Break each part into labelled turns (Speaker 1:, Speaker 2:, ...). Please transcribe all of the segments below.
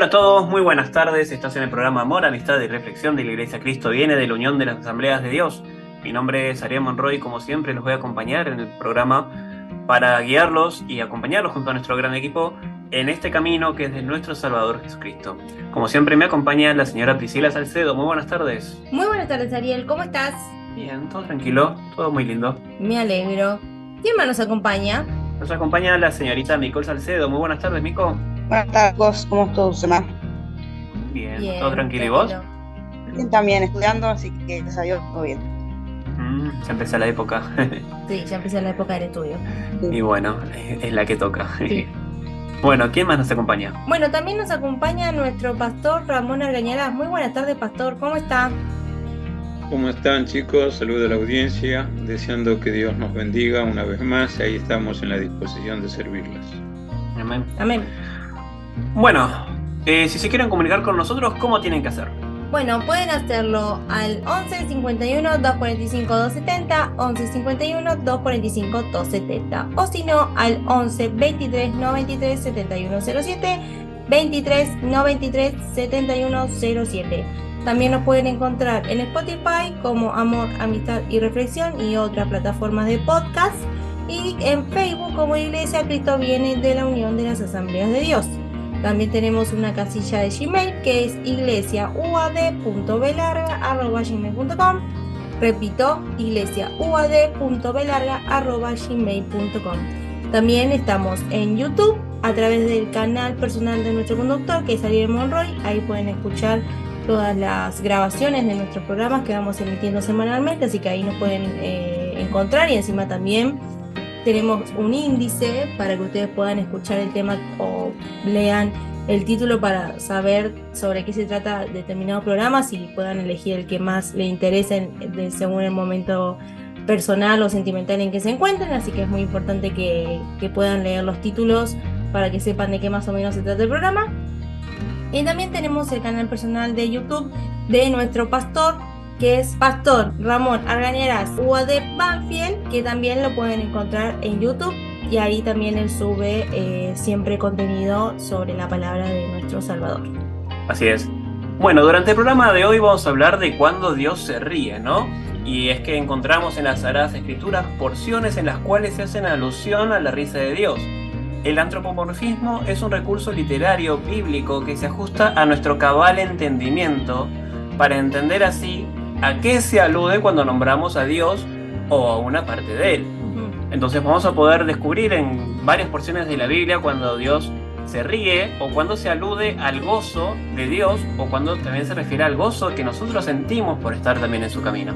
Speaker 1: Hola a todos, muy buenas tardes. Estás en el programa Amor, Amistad y Reflexión de la Iglesia Cristo Viene de la Unión de las Asambleas de Dios. Mi nombre es Ariel Monroy y como siempre los voy a acompañar en el programa para guiarlos y acompañarlos junto a nuestro gran equipo en este camino que es de nuestro Salvador Jesucristo. Como siempre me acompaña la señora Priscila Salcedo. Muy buenas tardes.
Speaker 2: Muy buenas tardes, Ariel. ¿Cómo estás?
Speaker 1: Bien, todo tranquilo, todo muy lindo.
Speaker 2: Me alegro. ¿Quién más nos acompaña?
Speaker 1: Nos acompaña la señorita Micol Salcedo. Muy buenas tardes, Mico.
Speaker 3: Buenas tardes, ¿cómo estuvo tu semana?
Speaker 1: Bien, todo tranquilo. ¿Y vos?
Speaker 3: Bien, también estudiando, así que gracias a Dios, todo bien.
Speaker 1: Ya empezó la época.
Speaker 2: Sí, ya empezó la época del estudio.
Speaker 1: Y bueno, es la que toca.
Speaker 2: Sí.
Speaker 1: Bueno, ¿quién más nos acompaña?
Speaker 2: Bueno, también nos acompaña nuestro pastor Ramón Argañarás. Muy buenas tardes, pastor. ¿Cómo está?
Speaker 4: ¿Cómo están, chicos? Saludo a la audiencia, deseando que Dios nos bendiga una vez más. Ahí estamos en la disposición de servirles.
Speaker 1: Amén.
Speaker 2: Amén.
Speaker 1: Bueno, si se quieren comunicar con nosotros, ¿cómo tienen que hacer?
Speaker 2: Bueno, pueden hacerlo al 11 51 245 270, 11 51 245 270, o si no, al 11 23 93 7107, 23 93 7107. También nos pueden encontrar en Spotify como Amor, Amistad y Reflexión y otras plataformas de podcast, y en Facebook como Iglesia Cristo Viene de la Unión de las Asambleas de Dios. También tenemos una casilla de Gmail que es iglesiauad.belarga@gmail.com. Repito, iglesiauad.belarga@gmail.com. También estamos en YouTube a través del canal personal de nuestro conductor, que es Ariel Monroy. Ahí pueden escuchar todas las grabaciones de nuestros programas que vamos emitiendo semanalmente, así que ahí nos pueden encontrar, y encima también tenemos un índice para que ustedes puedan escuchar el tema o lean el título para saber sobre qué se trata determinados programas y puedan elegir el que más les interese según el momento personal o sentimental en que se encuentren. Así que es muy importante que puedan leer los títulos para que sepan de qué más o menos se trata el programa. Y también tenemos el canal personal de YouTube de nuestro pastor, que es Pastor Ramón Argañarás UAD Banfield, que también lo pueden encontrar en YouTube, y ahí también él sube siempre contenido sobre la palabra de nuestro Salvador.
Speaker 1: Así es. Bueno, durante el programa de hoy vamos a hablar de cuando Dios se ríe, ¿no? Y es que encontramos en las Sagradas Escrituras porciones en las cuales se hacen alusión a la risa de Dios. El antropomorfismo es un recurso literario bíblico que se ajusta a nuestro cabal entendimiento para entender así a qué se alude cuando nombramos a Dios o a una parte de Él. Entonces vamos a poder descubrir en varias porciones de la Biblia cuando Dios se ríe, o cuando se alude al gozo de Dios, o cuando también se refiere al gozo que nosotros sentimos por estar también en su camino.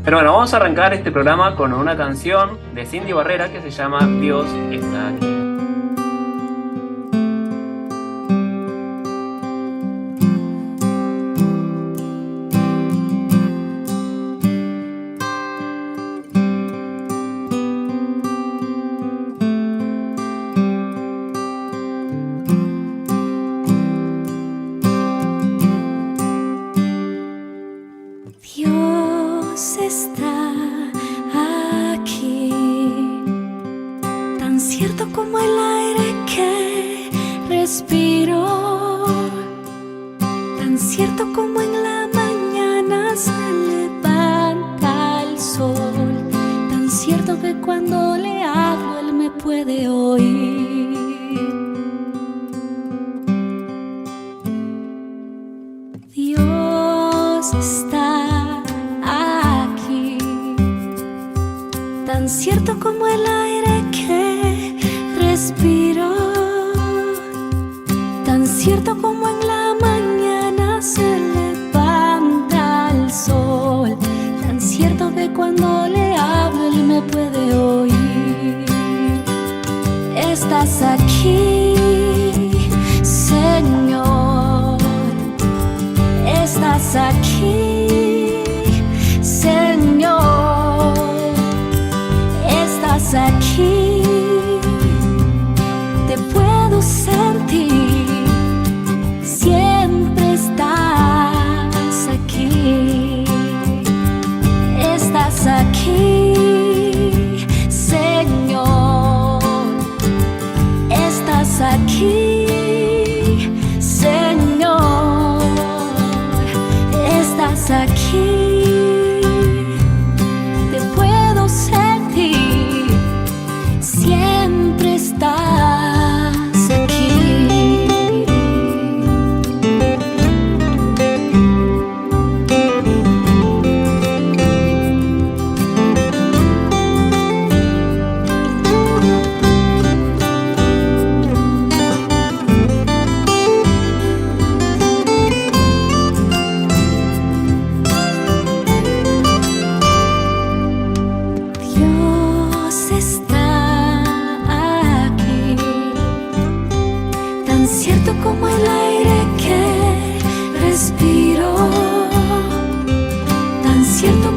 Speaker 1: Pero bueno, vamos a arrancar este programa con una canción de Cindy Barrera que se llama Dios está aquí.
Speaker 5: Dios está aquí, tan cierto como el aire que respiro, tan cierto como en la mañana se levanta el sol, tan cierto que cuando le hablo Él me puede oír. Dios está aquí, tan cierto como el aire que respiro, tan cierto como en la mañana se levanta el sol, tan cierto que cuando le hablo Él me puede oír. Estás aquí, Señor. Estás aquí, Señor. Estás aquí, te puedo sentir, siempre estás aquí. Estás aquí, Señor. Estás aquí, Señor.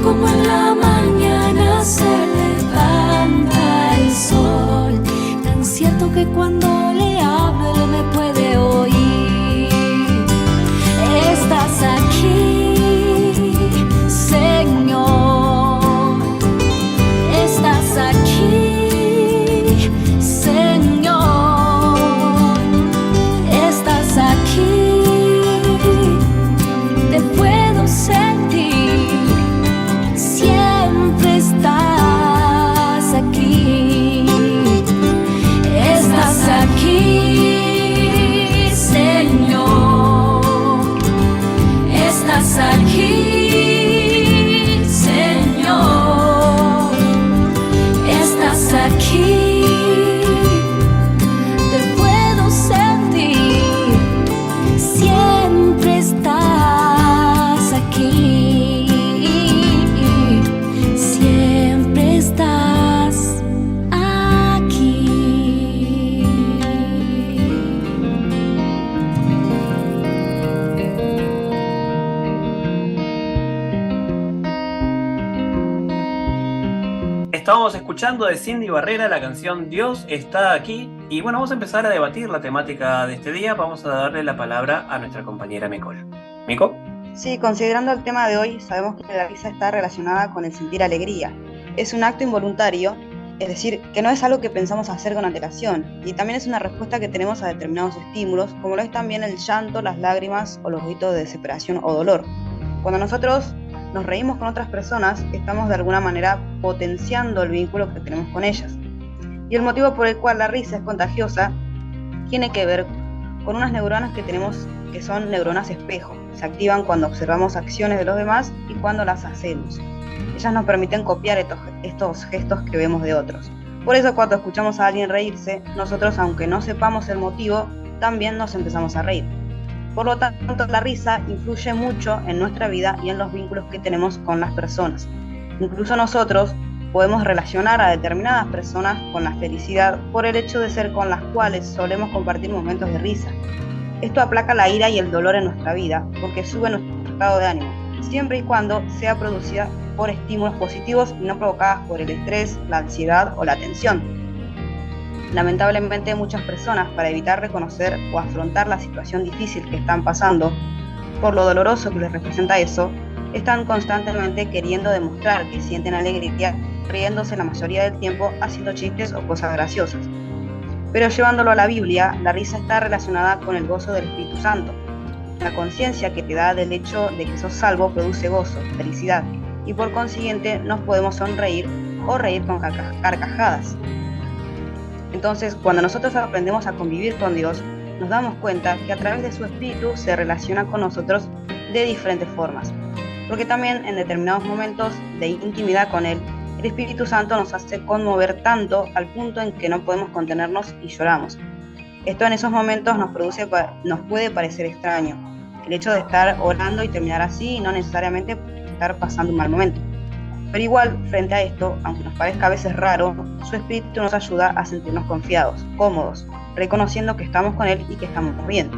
Speaker 5: como en la mañana se levanta el sol, tan cierto que cuando le hablo él me puede oír. Estás aquí, Señor, estás aquí, Señor, estás aquí, te puedo sentir, siempre estás aquí, estás aquí, Señor, estás aquí, Señor, estás aquí, te puedo sentir, siempre estás aquí, siempre estás aquí.
Speaker 1: Estábamos escuchando de Cindy Barrera la canción Dios está aquí. Y bueno, vamos a empezar a debatir la temática de este día. Vamos a darle la palabra a nuestra compañera Micol. ¿Mico?
Speaker 3: Sí, considerando el tema de hoy, sabemos que la risa está relacionada con el sentir alegría. Es un acto involuntario, es decir, que no es algo que pensamos hacer con antelación, y también es una respuesta que tenemos a determinados estímulos, como lo es también el llanto, las lágrimas o los gritos de desesperación o dolor. Cuando nosotros nos reímos con otras personas, estamos de alguna manera potenciando el vínculo que tenemos con ellas. Y el motivo por el cual la risa es contagiosa tiene que ver con unas neuronas que tenemos que son neuronas espejo. Se activan cuando observamos acciones de los demás y cuando las hacemos. Ellas nos permiten copiar estos gestos que vemos de otros. Por eso cuando escuchamos a alguien reírse, nosotros, aunque no sepamos el motivo, también nos empezamos a reír. Por lo tanto, la risa influye mucho en nuestra vida y en los vínculos que tenemos con las personas. Incluso nosotros podemos relacionar a determinadas personas con la felicidad por el hecho de ser con las cuales solemos compartir momentos de risa. Esto aplaca la ira y el dolor en nuestra vida porque sube nuestro estado de ánimo, siempre y cuando sea producida por estímulos positivos y no provocadas por el estrés, la ansiedad o la tensión. Lamentablemente muchas personas, para evitar reconocer o afrontar la situación difícil que están pasando, por lo doloroso que les representa eso, están constantemente queriendo demostrar que sienten alegría, riéndose la mayoría del tiempo, haciendo chistes o cosas graciosas. Pero llevándolo a la Biblia, la risa está relacionada con el gozo del Espíritu Santo. La conciencia que te da del hecho de que sos salvo produce gozo, felicidad, y por consiguiente nos podemos sonreír o reír con carcajadas. Entonces, cuando nosotros aprendemos a convivir con Dios, nos damos cuenta que a través de su Espíritu se relaciona con nosotros de diferentes formas. Porque también en determinados momentos de intimidad con Él, el Espíritu Santo nos hace conmover tanto al punto en que no podemos contenernos y lloramos. Esto en esos momentos nos puede parecer extraño, el hecho de estar orando y terminar así y no necesariamente estar pasando un mal momento. Pero igual, frente a esto, aunque nos parezca a veces raro, su Espíritu nos ayuda a sentirnos confiados, cómodos, reconociendo que estamos con Él y que estamos bien.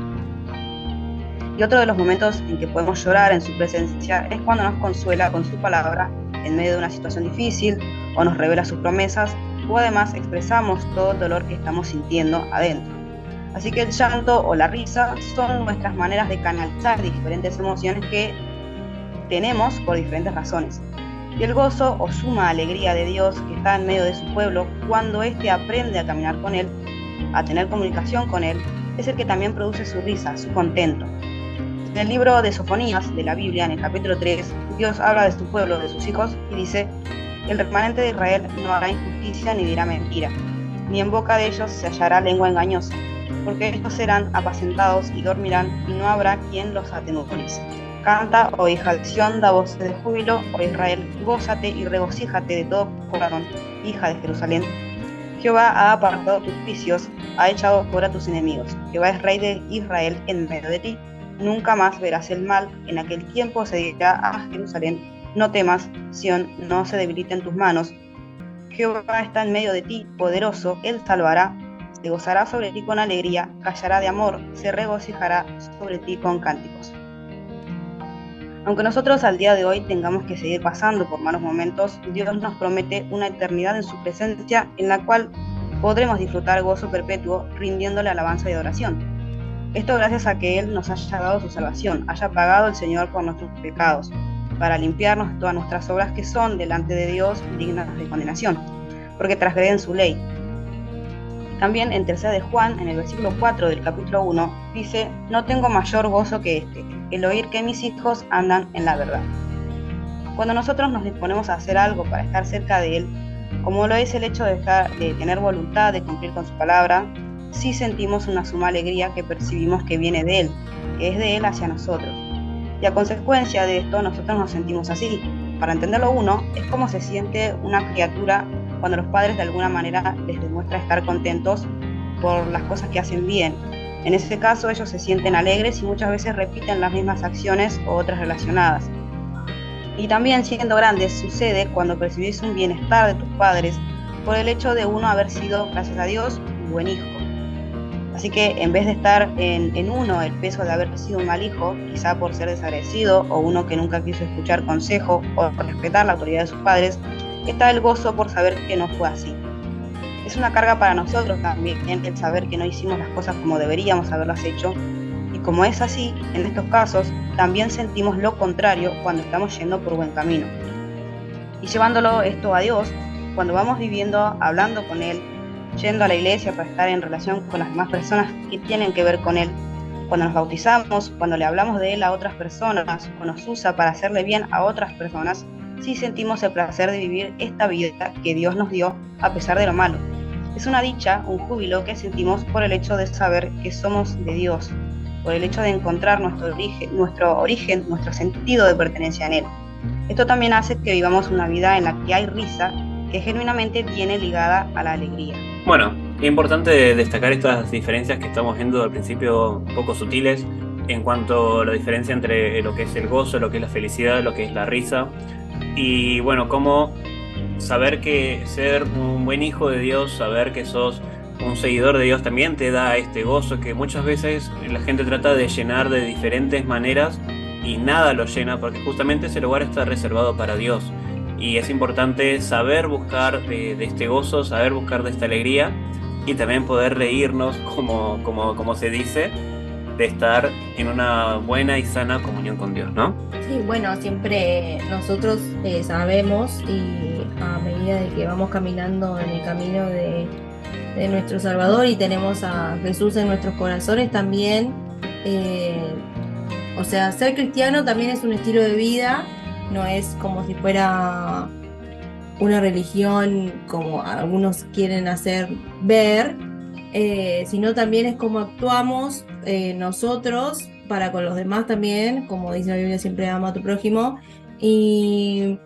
Speaker 3: Y otro de los momentos en que podemos llorar en su presencia es cuando nos consuela con su palabra en medio de una situación difícil, o nos revela sus promesas, o además expresamos todo el dolor que estamos sintiendo adentro. Así que el llanto o la risa son nuestras maneras de canalizar diferentes emociones que tenemos por diferentes razones. Y el gozo o suma alegría de Dios que está en medio de su pueblo, cuando éste aprende a caminar con Él, a tener comunicación con Él, es el que también produce su risa, su contento. En el libro de Sofonías de la Biblia, en el capítulo 3, Dios habla de su pueblo, de sus hijos, y dice: el remanente de Israel no hará injusticia ni dirá mentira, ni en boca de ellos se hallará lengua engañosa, porque ellos serán apacentados y dormirán, y no habrá quien los atemorice. Canta, oh hija de Sión, da voces de júbilo, oh Israel, gózate y regocíjate de todo corazón, hija de Jerusalén. Jehová ha apartado tus vicios, ha echado fuera tus enemigos. Jehová es rey de Israel en medio de ti. Nunca más verás el mal. En aquel tiempo se dirá a Jerusalén: no temas, Sión, no se debilite en tus manos. Jehová está en medio de ti, poderoso, Él salvará. Se gozará sobre ti con alegría, callará de amor, se regocijará sobre ti con cánticos. Aunque nosotros al día de hoy tengamos que seguir pasando por malos momentos, Dios nos promete una eternidad en su presencia en la cual podremos disfrutar gozo perpetuo rindiéndole alabanza y adoración. Esto gracias a que Él nos haya dado su salvación, haya pagado el Señor por nuestros pecados, para limpiarnos todas nuestras obras que son delante de Dios dignas de condenación, porque transgreden su ley. También en 3 de Juan, en el versículo 4 del capítulo 1, dice: no tengo mayor gozo que este, el oír que mis hijos andan en la verdad. Cuando nosotros nos disponemos a hacer algo para estar cerca de Él, como lo es el hecho de tener voluntad de cumplir con su palabra, sí sentimos una suma alegría que percibimos que viene de Él, que es de Él hacia nosotros. Y a consecuencia de esto nosotros nos sentimos así. Para entenderlo uno, es como se siente una criatura cuando los padres de alguna manera les demuestra estar contentos por las cosas que hacen bien. En ese caso ellos se sienten alegres y muchas veces repiten las mismas acciones o otras relacionadas. Y también siendo grandes sucede cuando percibís un bienestar de tus padres por el hecho de uno haber sido, gracias a Dios, un buen hijo. Así que en vez de estar en uno el peso de haber sido un mal hijo, quizá por ser desagradecido o uno que nunca quiso escuchar consejo o respetar la autoridad de sus padres, está el gozo por saber que no fue así. Es una carga para nosotros también el saber que no hicimos las cosas como deberíamos haberlas hecho, y como es así, en estos casos también sentimos lo contrario cuando estamos yendo por buen camino. Y llevándolo esto a Dios, cuando vamos viviendo, hablando con Él, yendo a la iglesia para estar en relación con las demás personas que tienen que ver con Él, cuando nos bautizamos, cuando le hablamos de Él a otras personas, o nos usa para hacerle bien a otras personas, sí sentimos el placer de vivir esta vida que Dios nos dio a pesar de lo malo. Es una dicha, un júbilo que sentimos por el hecho de saber que somos de Dios, por el hecho de encontrar nuestro origen, nuestro sentido de pertenencia en Él. Esto también hace que vivamos una vida en la que hay risa, que genuinamente viene ligada a la alegría.
Speaker 1: Bueno, es importante destacar estas diferencias que estamos viendo al principio, un poco sutiles, en cuanto a la diferencia entre lo que es el gozo, lo que es la felicidad, lo que es la risa. Y bueno, cómo saber que ser un buen hijo de Dios, saber que sos un seguidor de Dios también te da este gozo que muchas veces la gente trata de llenar de diferentes maneras y nada lo llena, porque justamente ese lugar está reservado para Dios. Y es importante saber buscar de este gozo, saber buscar de esta alegría y también poder reírnos, como se dice, de estar en una buena y sana comunión con Dios, ¿no?
Speaker 2: Sí, bueno, siempre nosotros sabemos, y a medida de que vamos caminando en el camino de nuestro Salvador y tenemos a Jesús en nuestros corazones también, o sea, ser cristiano también es un estilo de vida, no es como si fuera una religión como algunos quieren hacer ver, sino también es como actuamos nosotros para con los demás también, como dice la Biblia, siempre ama a tu prójimo, y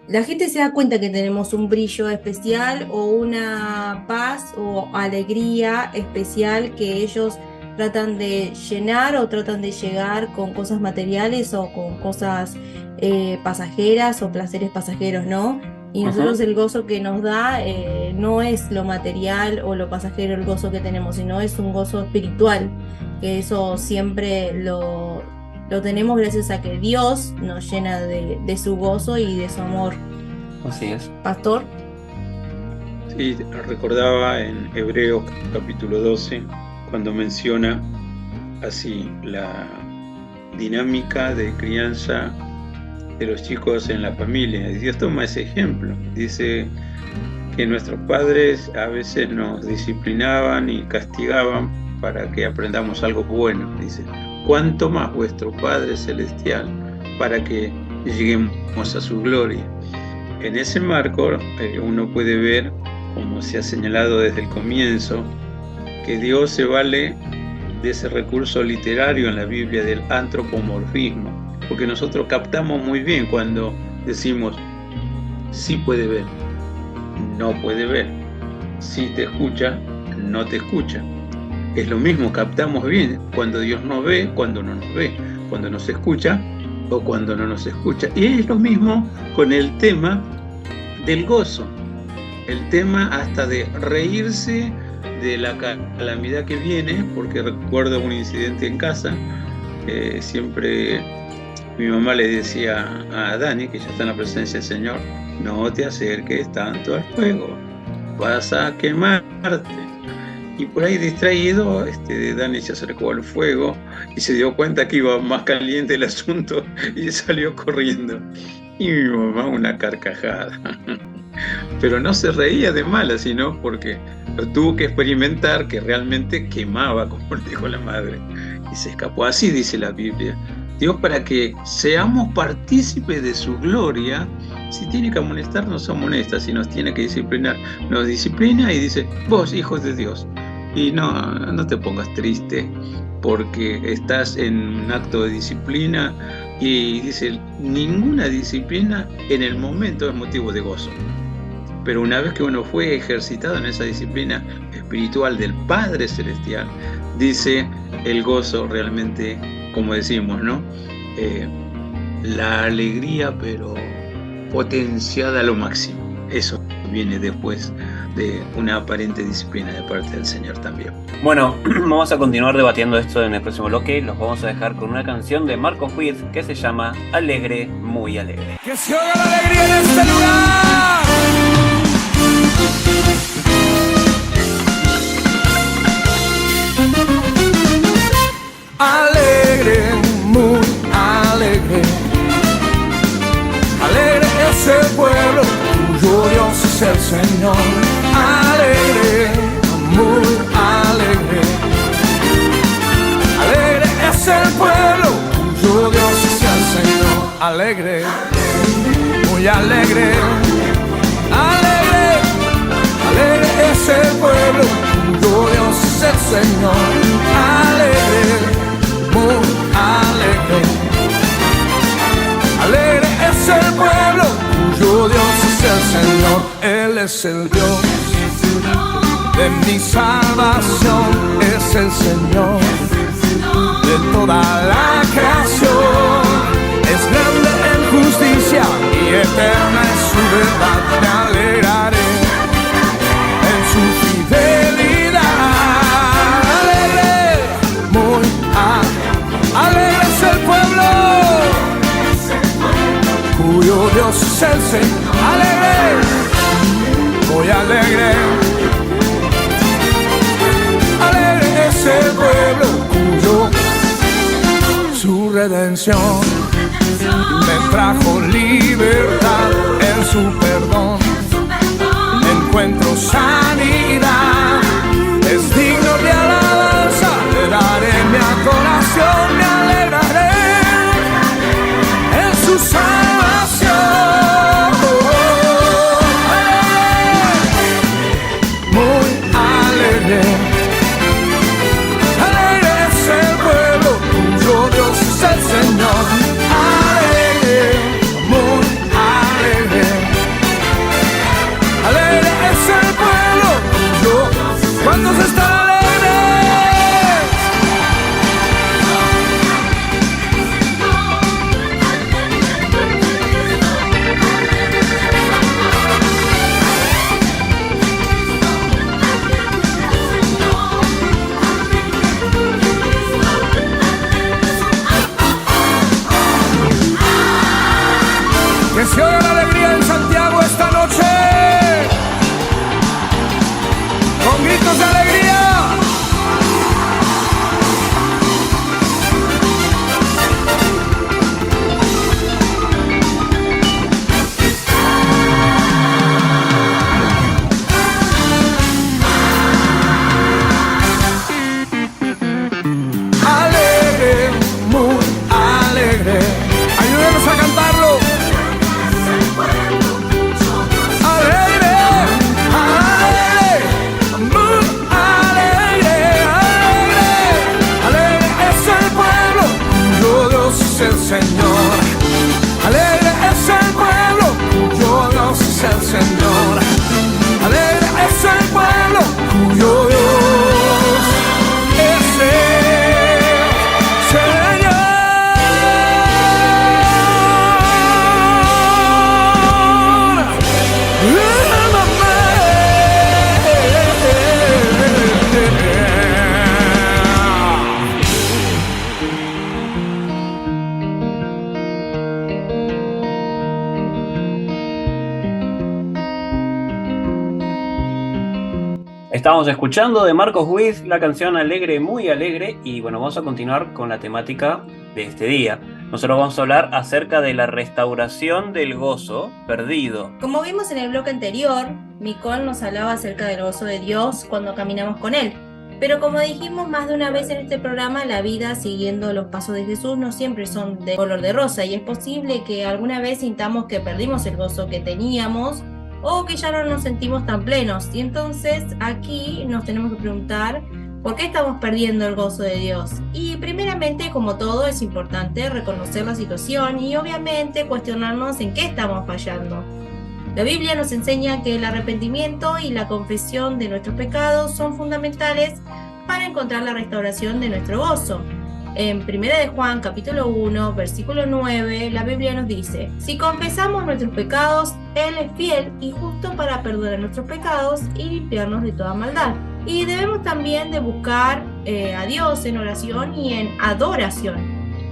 Speaker 2: la gente se da cuenta que tenemos un brillo especial o una paz o alegría especial que ellos tratan de llenar o tratan de llegar con cosas materiales o con cosas pasajeras o placeres pasajeros, ¿no? Y nosotros el gozo que nos da no es lo material o lo pasajero el gozo que tenemos, sino es un gozo espiritual, que eso siempre lo tenemos gracias a que Dios nos llena de su gozo y de su amor.
Speaker 1: Así es.
Speaker 2: Pastor.
Speaker 4: Sí, recordaba en Hebreos capítulo 12, cuando menciona así la dinámica de crianza de los chicos en la familia. Y Dios toma ese ejemplo. Dice que nuestros padres a veces nos disciplinaban y castigaban para que aprendamos algo bueno. Dice, cuánto más vuestro Padre Celestial para que lleguemos a su gloria. En ese marco uno puede ver, como se ha señalado desde el comienzo, que Dios se vale de ese recurso literario en la Biblia del antropomorfismo, porque nosotros captamos muy bien cuando decimos sí puede ver, no puede ver, sí te escucha, no te escucha. Es lo mismo, captamos bien cuando Dios nos ve, cuando no nos ve, cuando nos escucha o cuando no nos escucha. Y es lo mismo con el tema del gozo, el tema hasta de reírse de la calamidad que viene, porque recuerdo un incidente en casa, siempre Mi mamá le decía a Dani, que ya está en la presencia del Señor, no te acerques tanto al fuego, vas a quemarte. Y por ahí distraído, Dani se acercó al fuego y se dio cuenta que iba más caliente el asunto y salió corriendo. Y mi mamá una carcajada. Pero no se reía de mala, sino porque lo tuvo que experimentar, que realmente quemaba, como le dijo la madre. Y se escapó. Así dice la Biblia. Dios, para que seamos partícipes de su gloria, si tiene que amonestar, nos amonesta. Si nos tiene que disciplinar, nos disciplina y dice, vos, hijos de Dios. Y no te pongas triste porque estás en un acto de disciplina, y dice, ninguna disciplina en el momento es motivo de gozo. Pero una vez que uno fue ejercitado en esa disciplina espiritual del Padre Celestial, dice, el gozo realmente, como decimos, ¿no? La alegría, pero potenciada a lo máximo. Eso viene después de una aparente disciplina de parte del Señor también.
Speaker 1: Bueno, vamos a continuar debatiendo esto en el próximo bloque. Los vamos a dejar con una canción de Marcos Witt que se llama Alegre, muy alegre.
Speaker 6: Que se oiga la alegría en este lugar. Alegre, muy alegre. Alegre es el pueblo, cuyo Dios es el Señor. Alegre, muy alegre. Alegre es el pueblo, cuyo Dios es el Señor. Alegre, muy alegre. Alegre, alegre es el pueblo, cuyo Dios es el Señor. Alegre, muy alegre. Alegre es el pueblo, cuyo Dios es el Señor. Él es el Dios de mi salvación, es el Señor de toda la creación. Es grande en justicia y eterna es su verdad. Me alegraré en su fidelidad. Alegre, muy alegre es el pueblo, cuyo Dios es el Señor. Alegre, muy alegre. Alegre es el pueblo, cuyo su redención me trajo libertad. En su perdón encuentro sanidad. Es digno de alabanza, le daré mi adoración. Me alegraré en su salvación. Muy alegre. Alegre es el pueblo, cuyo Dios es el Señor. Alegre, muy alegre. Alegre es el pueblo, cuyo. ¿Cuántos están alegres? Que se oiga la alegría en Santiago esta noche, con gritos de alegría. Alegre, muy alegre. Ayúdenos a cantarlo.
Speaker 1: Estamos escuchando de Marcos Witt la canción Alegre, muy alegre, y bueno, vamos a continuar con la temática de este día. Nosotros vamos a hablar acerca de la restauración del gozo perdido.
Speaker 2: Como vimos en el bloque anterior, Micol nos hablaba acerca del gozo de Dios cuando caminamos con Él. Pero como dijimos más de una vez en este programa, la vida siguiendo los pasos de Jesús no siempre son de color de rosa, y es posible que alguna vez sintamos que perdimos el gozo que teníamos o que ya no nos sentimos tan plenos. Y entonces aquí nos tenemos que preguntar ¿por qué estamos perdiendo el gozo de Dios? Y primeramente, como todo, es importante reconocer la situación y obviamente cuestionarnos en qué estamos fallando. La Biblia nos enseña que el arrepentimiento y la confesión de nuestros pecados son fundamentales para encontrar la restauración de nuestro gozo. En 1 de Juan, capítulo 1, versículo 9, la Biblia nos dice: si confesamos nuestros pecados, Él es fiel y justo para perdonar nuestros pecados y limpiarnos de toda maldad. Y debemos también de buscar a Dios en oración y en adoración.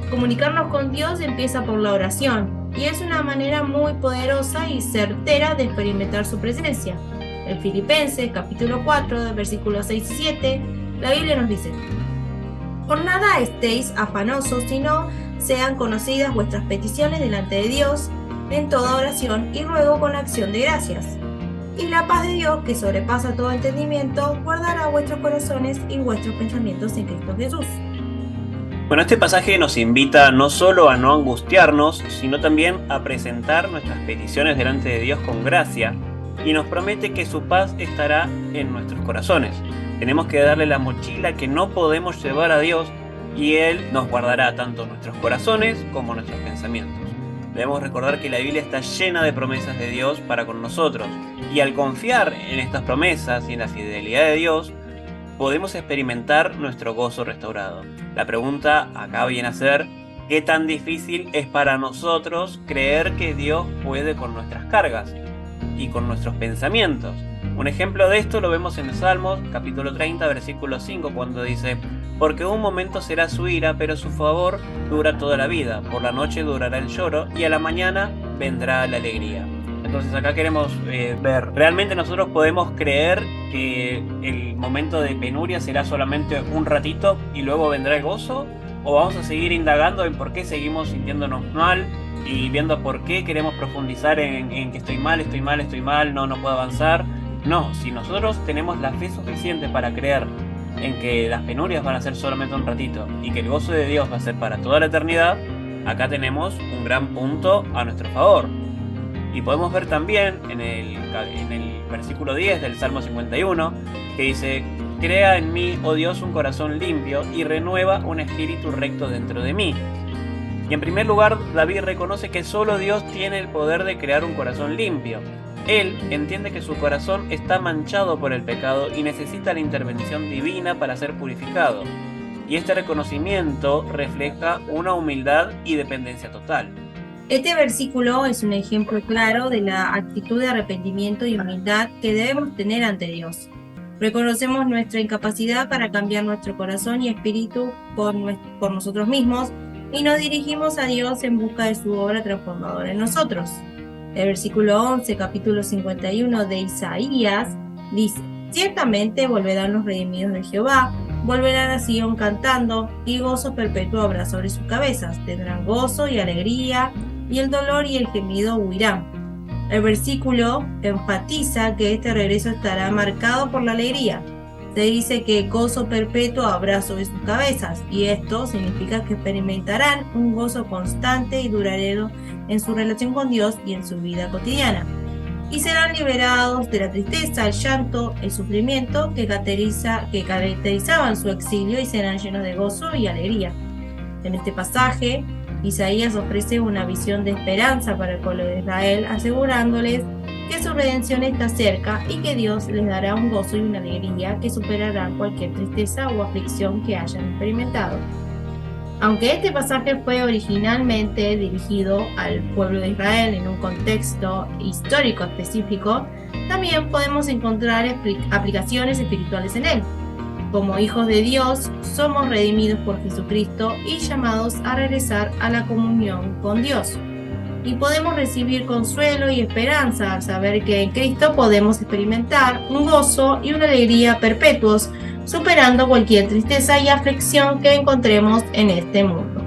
Speaker 2: Comunicarnos con Dios empieza por la oración y es una manera muy poderosa y certera de experimentar su presencia. En Filipenses, capítulo 4, versículos 6 y 7, la Biblia nos dice: por nada estéis afanosos, sino sean conocidas vuestras peticiones delante de Dios en toda oración y ruego con acción de gracias. Y la paz de Dios, que sobrepasa todo entendimiento, guardará vuestros corazones y vuestros pensamientos en Cristo Jesús.
Speaker 1: Bueno, este pasaje nos invita no solo a no angustiarnos, sino también a presentar nuestras peticiones delante de Dios con gracia, y nos promete que su paz estará en nuestros corazones. Tenemos que darle la mochila que no podemos llevar a Dios, y Él nos guardará tanto nuestros corazones como nuestros pensamientos. Debemos recordar que la Biblia está llena de promesas de Dios para con nosotros, y al confiar en estas promesas y en la fidelidad de Dios, podemos experimentar nuestro gozo restaurado. La pregunta acá viene a ser: ¿qué tan difícil es para nosotros creer que Dios puede con nuestras cargas y con nuestros pensamientos? Un ejemplo de esto lo vemos en Salmos, capítulo 30, versículo 5, cuando dice: porque un momento será su ira, pero su favor dura toda la vida. Por la noche durará el lloro, y a la mañana vendrá la alegría. Entonces acá queremos ver, ¿realmente nosotros podemos creer que el momento de penuria será solamente un ratito y luego vendrá el gozo? ¿O vamos a seguir indagando en por qué seguimos sintiéndonos mal y viendo por qué queremos profundizar en que estoy mal, no puedo avanzar? No, si nosotros tenemos la fe suficiente para creer en que las penurias van a ser solamente un ratito y que el gozo de Dios va a ser para toda la eternidad, acá tenemos un gran punto a nuestro favor. Y podemos ver también en el versículo 10 del Salmo 51, que dice: crea en mí, oh Dios, un corazón limpio y renueva un espíritu recto dentro de mí. Y en primer lugar, David reconoce que solo Dios tiene el poder de crear un corazón limpio. Él entiende que su corazón está manchado por el pecado y necesita la intervención divina para ser purificado. Y este reconocimiento refleja una humildad y dependencia total.
Speaker 2: Este versículo es un ejemplo claro de la actitud de arrepentimiento y humildad que debemos tener ante Dios. Reconocemos nuestra incapacidad para cambiar nuestro corazón y espíritu por nosotros mismos y nos dirigimos a Dios en busca de su obra transformadora en nosotros. El versículo 11, capítulo 51 de Isaías, dice: ciertamente volverán los redimidos de Jehová, volverán a Sion cantando, y gozo perpetuo habrá sobre sus cabezas. Tendrán gozo y alegría, y el dolor y el gemido huirán. El versículo enfatiza que este regreso estará marcado por la alegría. Se dice que gozo perpetuo habrá sobre sus cabezas, y esto significa que experimentarán un gozo constante y duradero en su relación con Dios y en su vida cotidiana. Y serán liberados de la tristeza, el llanto, el sufrimiento que caracterizaban su exilio, y serán llenos de gozo y alegría. En este pasaje, Isaías ofrece una visión de esperanza para el pueblo de Israel, asegurándoles que su redención está cerca y que Dios les dará un gozo y una alegría que superarán cualquier tristeza o aflicción que hayan experimentado. Aunque este pasaje fue originalmente dirigido al pueblo de Israel en un contexto histórico específico, también podemos encontrar aplicaciones espirituales en él. Como hijos de Dios, somos redimidos por Jesucristo y llamados a regresar a la comunión con Dios. y podemos recibir consuelo y esperanza al saber que en Cristo podemos experimentar un gozo y una alegría perpetuos, superando cualquier tristeza y aflicción que encontremos en este mundo.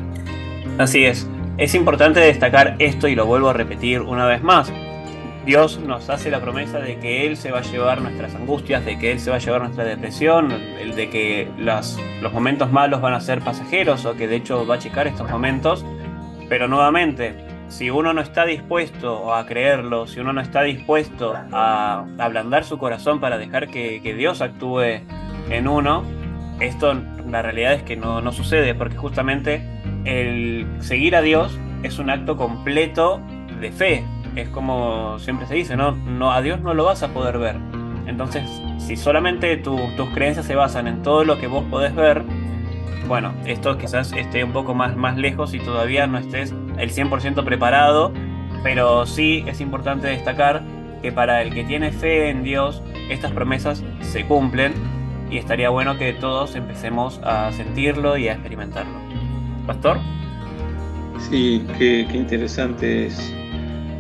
Speaker 1: Así es importante destacar esto y lo vuelvo a repetir una vez más. Dios nos hace la promesa de que Él se va a llevar nuestras angustias, de que Él se va a llevar nuestra depresión, el de que los momentos malos van a ser pasajeros o que de hecho va a achicar estos momentos, pero nuevamente, si uno no está dispuesto a creerlo, si uno no está dispuesto a ablandar su corazón para dejar que Dios actúe en uno, esto la realidad es que no sucede, porque justamente el seguir a Dios es un acto completo de fe. Es como siempre se dice, no, a Dios no lo vas a poder ver. Entonces, si solamente tus creencias se basan en todo lo que vos podés ver, bueno, esto quizás esté un poco más lejos y todavía no estés el 100% preparado, pero sí es importante destacar que para el que tiene fe en Dios, estas promesas se cumplen y estaría bueno que todos empecemos a sentirlo y a experimentarlo. ¿Pastor?
Speaker 4: Sí, qué interesante es.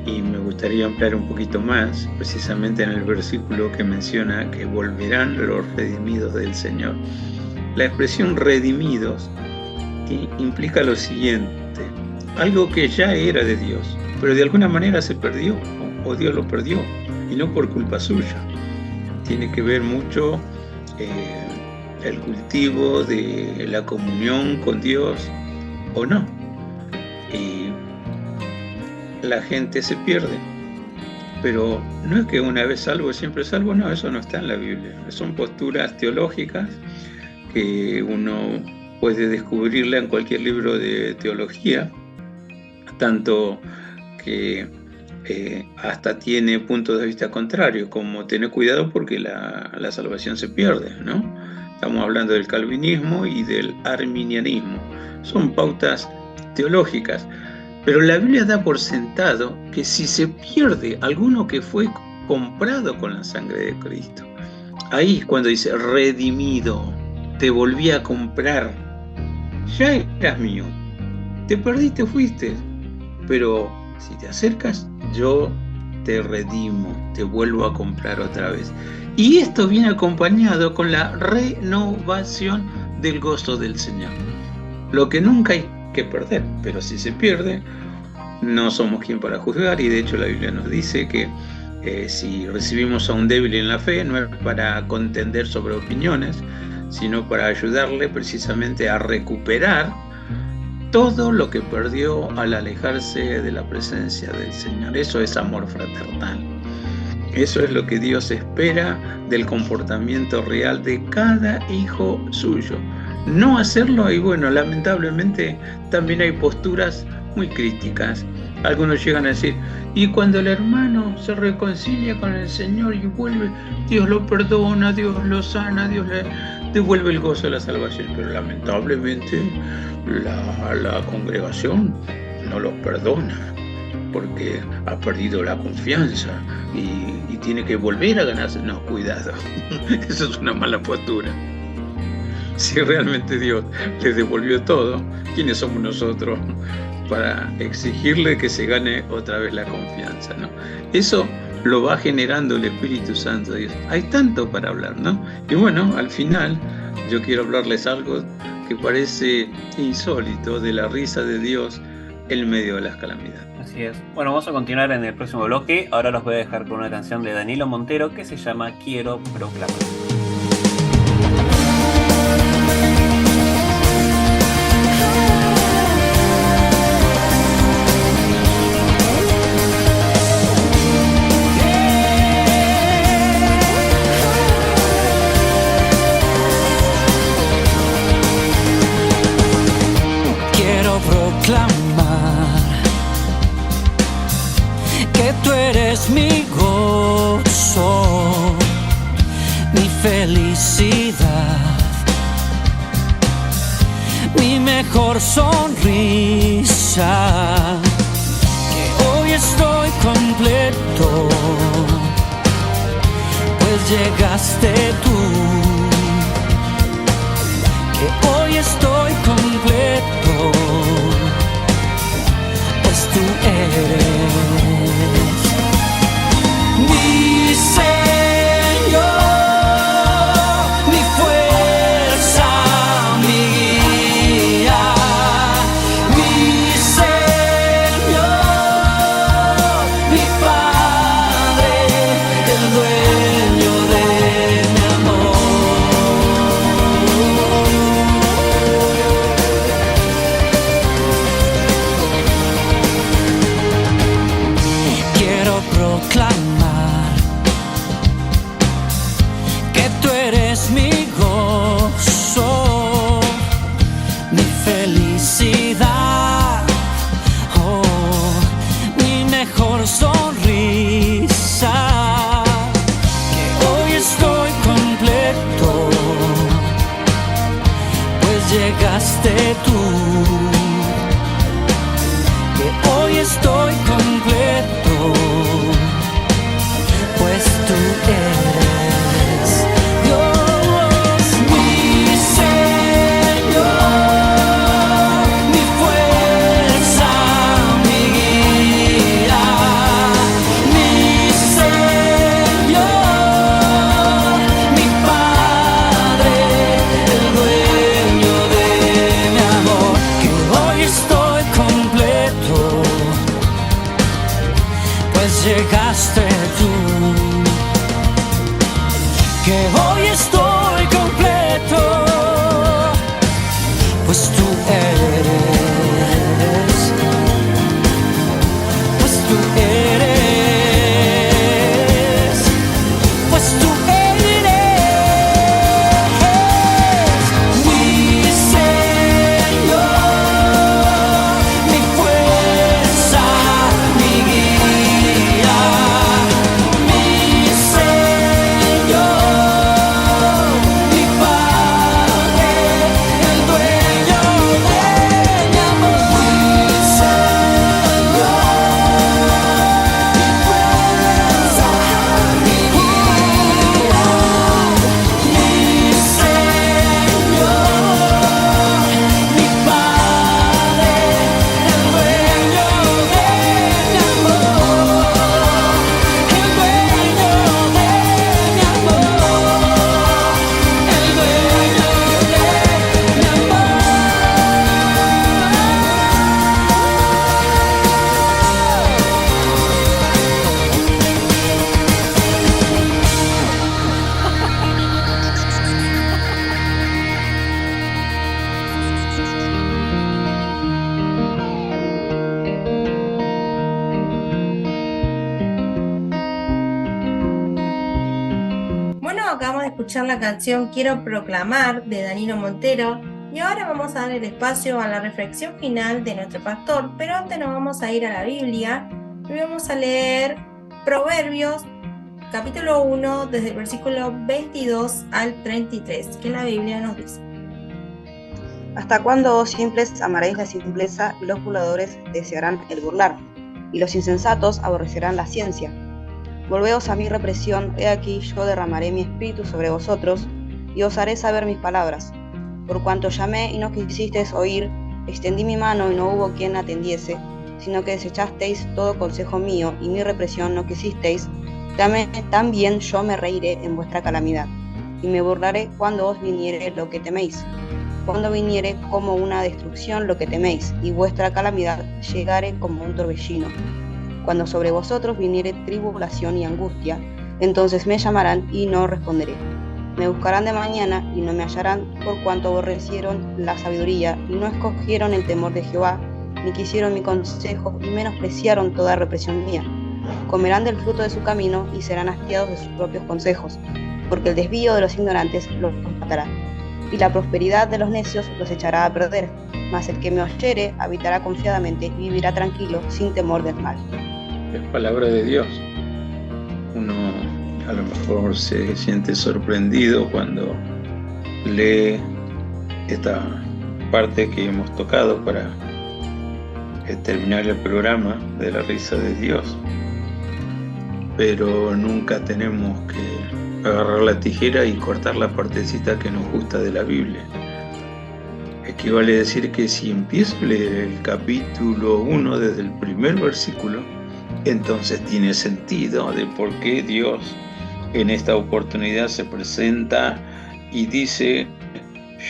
Speaker 4: Y me gustaría ampliar un poquito más, precisamente en el versículo que menciona que volverán los redimidos del Señor. La expresión redimidos implica lo siguiente: algo que ya era de Dios, pero de alguna manera se perdió, o Dios lo perdió, y no por culpa suya. Tiene que ver mucho el cultivo de la comunión con Dios, o no. Y la gente se pierde, pero no es que una vez salvo siempre salvo, no, eso no está en la Biblia. Son posturas teológicas que uno puede descubrirla en cualquier libro de teología, tanto que hasta tiene puntos de vista contrarios, como tener cuidado porque la salvación se pierde, ¿no? Estamos hablando del calvinismo y del arminianismo. Son pautas teológicas, pero la Biblia da por sentado que si se pierde alguno que fue comprado con la sangre de Cristo, ahí es cuando dice redimido, te volví a comprar, ya eras mío, te perdiste, fuiste, pero si te acercas, yo te redimo, te vuelvo a comprar otra vez. Y esto viene acompañado con la renovación del gozo del Señor, lo que nunca hay que perder, pero si se pierde, no somos quien para juzgar, y de hecho la Biblia nos dice que si recibimos a un débil en la fe, no es para contender sobre opiniones, sino para ayudarle precisamente a recuperar todo lo que perdió al alejarse de la presencia del Señor. Eso es amor fraternal. Eso es lo que Dios espera del comportamiento real de cada hijo suyo. No hacerlo, y bueno, lamentablemente también hay posturas muy críticas. Algunos llegan a decir, y cuando el hermano se reconcilia con el Señor y vuelve, Dios lo perdona, Dios lo sana, Dios le devuelve el gozo de la salvación. Pero lamentablemente la congregación no los perdona, porque ha perdido la confianza y tiene que volver a ganarse. No, cuidado, eso es una mala postura. Si realmente Dios le devolvió todo, ¿quiénes somos nosotros para exigirle que se gane otra vez la confianza, ¿no? Eso lo va generando el Espíritu Santo de Dios. Hay tanto para hablar, ¿no? Y bueno, al final yo quiero hablarles algo que parece insólito, de la risa de Dios en medio de las calamidades.
Speaker 1: Así es. Bueno, vamos a continuar en el próximo bloque. Ahora los voy a dejar con una canción de Danilo Montero que se llama Quiero Proclamar.
Speaker 7: Que tú eres mi gozo, mi felicidad, mi mejor sonrisa, que hoy estoy completo, pues llegaste tú, que hoy estoy completo, pues tú eres proclamar que tú eres mi gozo, mi felicidad, oh, mi mejor sonrisa, que hoy estoy completo, pues llegaste tú, que hoy estoy completo, pues tú eres Dios, mi Señor, mi fuerza, mi guía, mi Señor, mi Padre, el dueño de mi amor, que hoy estoy completo, pues llegaste tú, que hoy estoy completo, pues tú eres, pues tú eres, pues tú eres mi Señor, mi fuerza, mi guía, mi Señor, mi Padre, el dueño de mi amor, mi Señor, mi fuerza, mi guía, mi Señor, mi Padre, el dueño de mi amor, el dueño de mi amor, el dueño de mi
Speaker 2: Bueno, acabamos de escuchar la canción Quiero Proclamar de Danilo Montero y ahora vamos a dar el espacio a la reflexión final de nuestro pastor, pero antes nos vamos a ir a la Biblia y vamos a leer Proverbios capítulo 1 desde el versículo 22 al 33, que la Biblia nos dice:
Speaker 3: ¿Hasta cuándo, oh simples, amaréis la simpleza, y los burladores desearán el burlar, y los insensatos aborrecerán la ciencia? Volveos a mi represión, he aquí yo derramaré mi espíritu sobre vosotros, y os haré saber mis palabras. Por cuanto llamé y no quisisteis oír, extendí mi mano y no hubo quien atendiese, sino que desechasteis todo consejo mío, y mi represión no quisisteis, también yo me reiré en vuestra calamidad, y me burlaré cuando os viniere lo que teméis. Cuando viniere como una destrucción lo que teméis, y vuestra calamidad llegare como un torbellino. Cuando sobre vosotros viniere tribulación y angustia, entonces me llamarán y no responderé. Me buscarán de mañana y no me hallarán, por cuanto aborrecieron la sabiduría y no escogieron el temor de Jehová, ni quisieron mi consejo y menospreciaron toda represión mía. Comerán del fruto de su camino y serán hastiados de sus propios consejos, porque el desvío de los ignorantes los matará, y la prosperidad de los necios los echará a perder. Mas el que me oyere habitará confiadamente y vivirá tranquilo, sin temor del mal.
Speaker 4: Es palabra de Dios. Uno a lo mejor se siente sorprendido cuando lee esta parte que hemos tocado para terminar el programa de la risa de Dios. Pero nunca tenemos que agarrar la tijera y cortar la partecita que nos gusta de la Biblia. Equivale a decir que si empiezo a leer el capítulo 1 desde el primer versículo, entonces tiene sentido de por qué Dios en esta oportunidad se presenta y dice: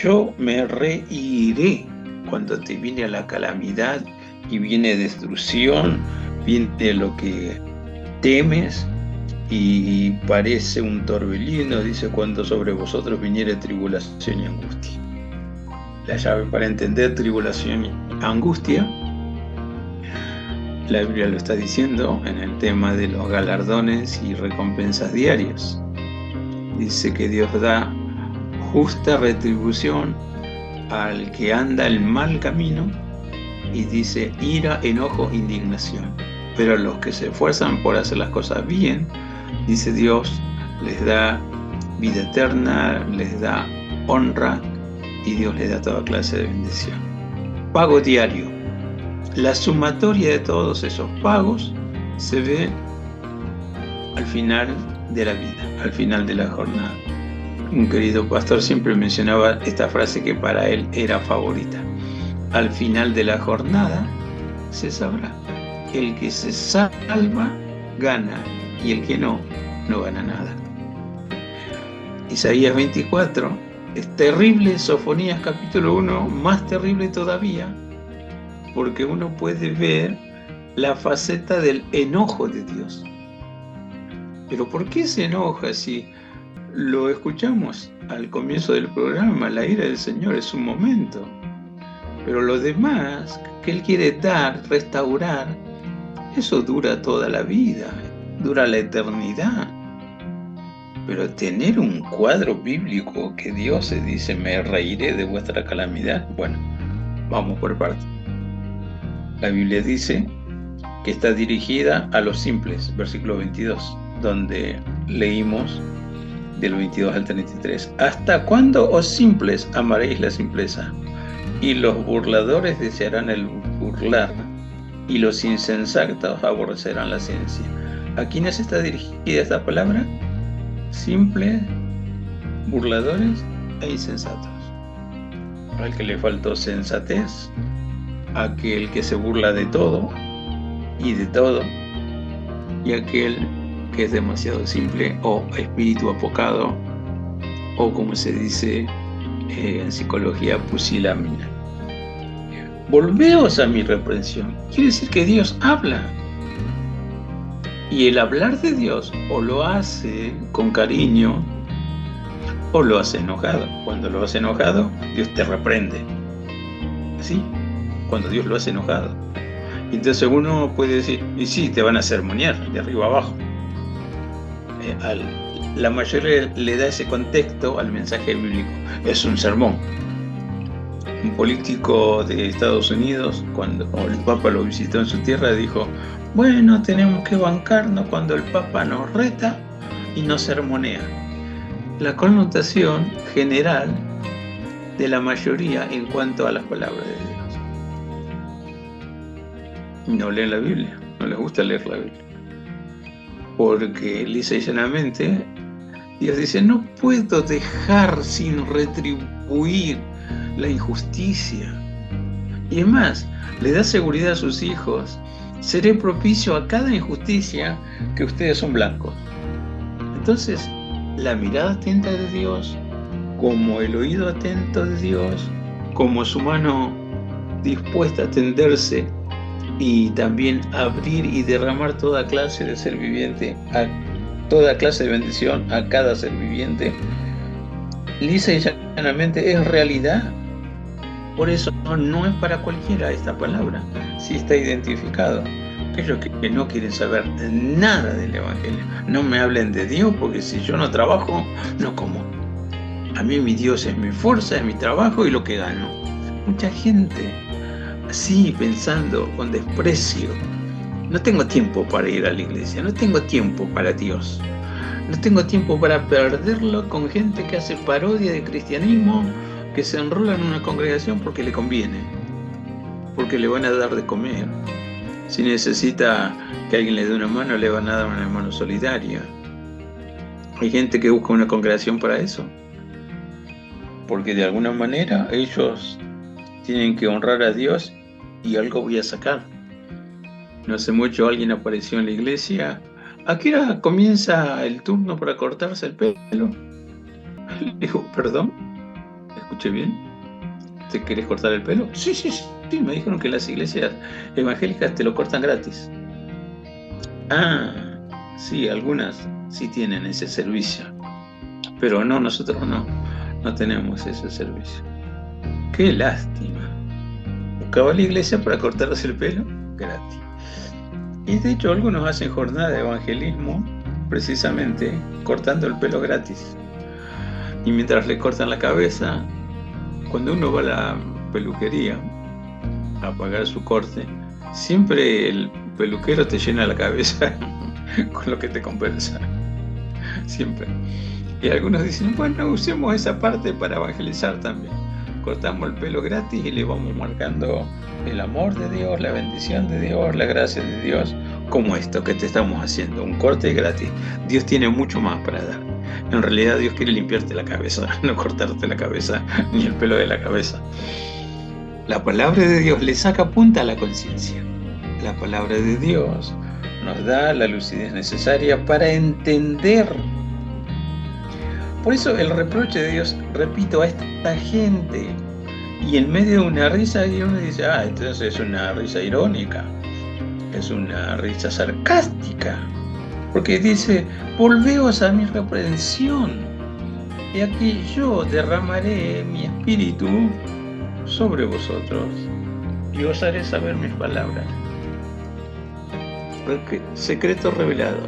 Speaker 4: yo me reiré cuando te viene la calamidad y viene destrucción, viene lo que temes y parece un torbellino, dice, cuando sobre vosotros viniere tribulación y angustia. La llave para entender tribulación y angustia la Biblia lo está diciendo en el tema de los galardones y recompensas diarias. Dice que Dios da justa retribución al que anda el mal camino, y dice ira, enojo, indignación. Pero a los que se esfuerzan por hacer las cosas bien, dice Dios, les da vida eterna, les da honra, y Dios les da toda clase de bendición. Pago diario. La sumatoria de todos esos pagos se ve al final de la vida, al final de la jornada. Un querido pastor siempre mencionaba esta frase que para él era favorita. Al final de la jornada se sabrá. El que se salva gana, y el que no gana nada. Isaías 24 es terrible, Sofonías capítulo 1 más terrible todavía, porque uno puede ver la faceta del enojo de Dios. Pero ¿por qué se enoja si lo escuchamos al comienzo del programa? La ira del Señor es un momento, pero lo demás que Él quiere dar, restaurar, eso dura toda la vida, dura la eternidad. Pero tener un cuadro bíblico que Dios se dice, me reiré de vuestra calamidad, bueno, vamos por partes. La Biblia dice que está dirigida a los simples, versículo 22, donde leímos del 22 al 33. ¿Hasta cuándo, oh simples, amaréis la simpleza? Y los burladores desearán el burlar, y los insensatos aborrecerán la ciencia. ¿A quiénes está dirigida esta palabra? Simples, burladores e insensatos. Al que le faltó sensatez, aquel que se burla de todo y de todo, y aquel que es demasiado simple o espíritu apocado, o como se dice en psicología, pusilámina. Volveos a mi reprensión. Quiere decir que Dios habla. Y el hablar de Dios o lo hace con cariño o lo hace enojado. Cuando lo hace enojado, Dios te reprende. ¿Sí? Cuando Dios lo hace enojado. Entonces uno puede decir, y sí, te van a sermonear de arriba abajo. La mayoría le da ese contexto al mensaje bíblico. Es un sermón. Un político de Estados Unidos, cuando el Papa lo visitó en su tierra, dijo, bueno, tenemos que bancarnos cuando el Papa nos reta y nos sermonea. La connotación general de la mayoría en cuanto a las palabras de Dios. No leen la Biblia, no les gusta leer la Biblia. Porque lisa y llanamente Dios dice, no puedo dejar sin retribuir la injusticia. Y es más, le da seguridad a sus hijos, seré propicio a cada injusticia que ustedes son blancos. Entonces, la mirada atenta de Dios, como el oído atento de Dios, como su mano dispuesta a tenderse y también abrir y derramar toda clase de ser viviente, a toda clase de bendición a cada ser viviente, lisa y llanamente es realidad. Por eso no es para cualquiera esta palabra, sí está identificado. Aquellos que no quieren saber nada del Evangelio, no me hablen de Dios, porque si yo no trabajo, no como. A mí mi Dios es mi fuerza, es mi trabajo y lo que gano. Mucha gente así pensando con desprecio. No tengo tiempo para ir a la iglesia, no tengo tiempo para Dios, no tengo tiempo para perderlo con gente que hace parodia de cristianismo, que se enrola en una congregación porque le conviene, porque le van a dar de comer. Si necesita que alguien le dé una mano, le van a dar una mano solidaria. Hay gente que busca una congregación para eso, porque de alguna manera ellos tienen que honrar a Dios y algo voy a sacar. No hace mucho alguien apareció en la iglesia. ¿A qué hora comienza el turno para cortarse el pelo? Le dijo, perdón, ¿escuché bien? ¿Te querés cortar el pelo? Sí, me dijeron que las iglesias evangélicas te lo cortan gratis. Ah, sí, algunas sí tienen ese servicio, pero no, nosotros no tenemos ese servicio. Qué lástima. Buscaba la iglesia para cortarse el pelo gratis. Y de hecho algunos hacen jornada de evangelismo precisamente cortando el pelo gratis. Y mientras le cortan la cabeza, cuando uno va a la peluquería a pagar su corte, siempre el peluquero te llena la cabeza con lo que te compensa. Siempre. Y algunos dicen, bueno, usemos esa parte para evangelizar también. Cortamos el pelo gratis y le vamos marcando el amor de Dios, la bendición de Dios, la gracia de Dios, como esto que te estamos haciendo, un corte gratis. Dios tiene mucho más para dar. En realidad Dios quiere limpiarte la cabeza, no cortarte la cabeza ni el pelo de la cabeza. La palabra de Dios le saca punta a la conciencia. La palabra de Dios nos da la lucidez necesaria para entender. Por eso el reproche de Dios, repito, a esta gente, y en medio de una risa, y uno dice, entonces es una risa irónica, es una risa sarcástica, porque dice, volveos a mi reprensión, y aquí yo derramaré mi espíritu sobre vosotros, y os haré saber mis palabras. Porque, secreto revelado.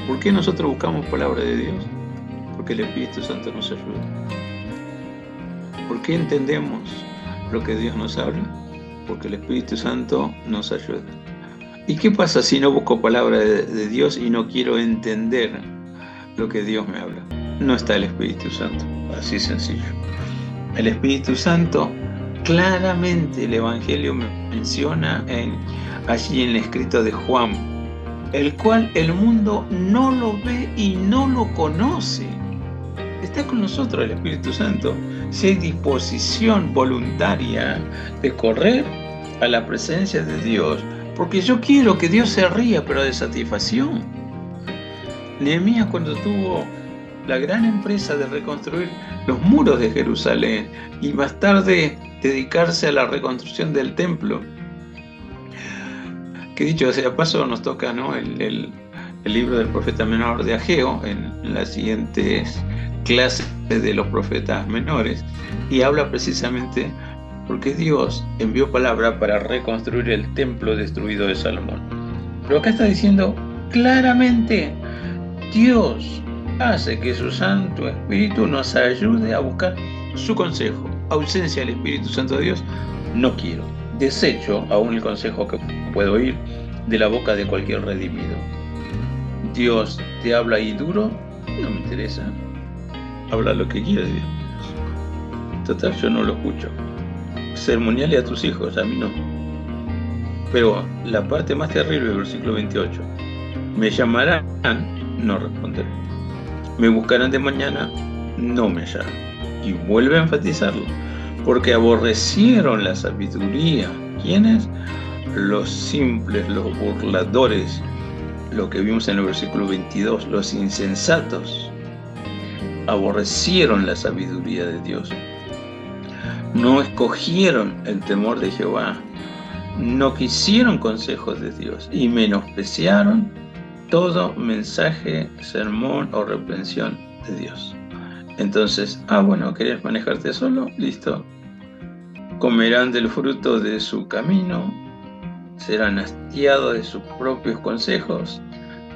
Speaker 4: ¿Por qué nosotros buscamos palabra de Dios? Porque el Espíritu Santo nos ayuda. ¿Por qué entendemos lo que Dios nos habla? Porque el Espíritu Santo nos ayuda. ¿Y qué pasa si no busco palabra de Dios y no quiero entender lo que Dios me habla? No está el Espíritu Santo, así sencillo. El Espíritu Santo, claramente el Evangelio menciona allí en el escrito de Juan, el cual el mundo no lo ve y no lo conoce. Está con nosotros el Espíritu Santo. Si hay disposición voluntaria de correr a la presencia de Dios, porque yo quiero que Dios se ría, pero de satisfacción. Nehemías, cuando tuvo la gran empresa de reconstruir los muros de Jerusalén y más tarde dedicarse a la reconstrucción del templo, que dicho sea paso nos toca, ¿no?, el libro del profeta menor de Ageo en las siguientes clases de los profetas menores, y habla precisamente porque Dios envió palabra para reconstruir el templo destruido de Salomón. Pero acá está diciendo claramente, Dios hace que su Santo Espíritu nos ayude a buscar su consejo. Ausencia del Espíritu Santo de Dios, no quiero. Desecho aún el consejo que puedo oír de la boca de cualquier redimido. Dios te habla ahí duro, no me interesa. Habla lo que quiere Dios. Total, yo no lo escucho. Sermoneale a tus hijos, a mí no. Pero la parte más terrible del versículo 28, me llamarán, no responderé. Me buscarán de mañana, no me hallarán. Y vuelve a enfatizarlo, porque aborrecieron la sabiduría. ¿Quiénes? Los simples, los burladores, lo que vimos en el versículo 22, los insensatos. Aborrecieron la sabiduría de Dios. No escogieron el temor de Jehová, no quisieron consejos de Dios y menospreciaron todo mensaje, sermón o reprensión de Dios. Entonces, bueno, ¿querés manejarte solo? Listo. Comerán del fruto de su camino, serán hastiados de sus propios consejos,